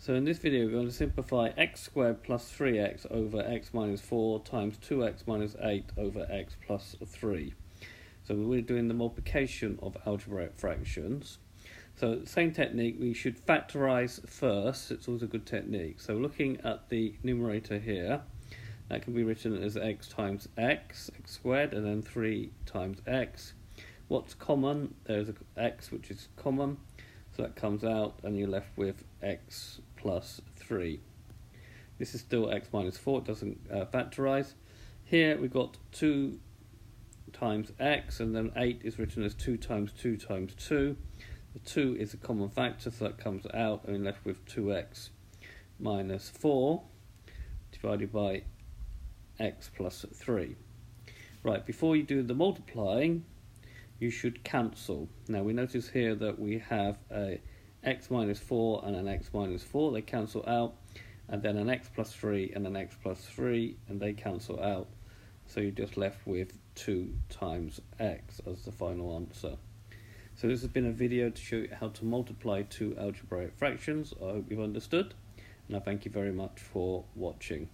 So in this video we're going to simplify x squared plus 3x over x minus 4 times 2x minus 8 over x plus 3. So we're doing the multiplication of algebraic fractions. So same technique, we should factorise first. It's always a good technique. So looking at the numerator here, that can be written as x times x squared, and then 3 times x. What's common? There's an x which is common, so that comes out and you're left with x plus 3. This is still x minus 4, it doesn't factorise. Here we've got 2 times x, and then 8 is written as 2 times 2 times 2. The 2 is a common factor, so that comes out and we're left with 2x minus 4 divided by x plus 3. Right, before you do the multiplying, you should cancel. Now we notice here that we have a x minus 4 and an x minus 4, they cancel out, and then an x plus 3 and an x plus 3, and they cancel out. So you're just left with 2 times x as the final answer. So this has been a video to show you how to multiply two algebraic fractions. I hope you've understood, and I thank you very much for watching.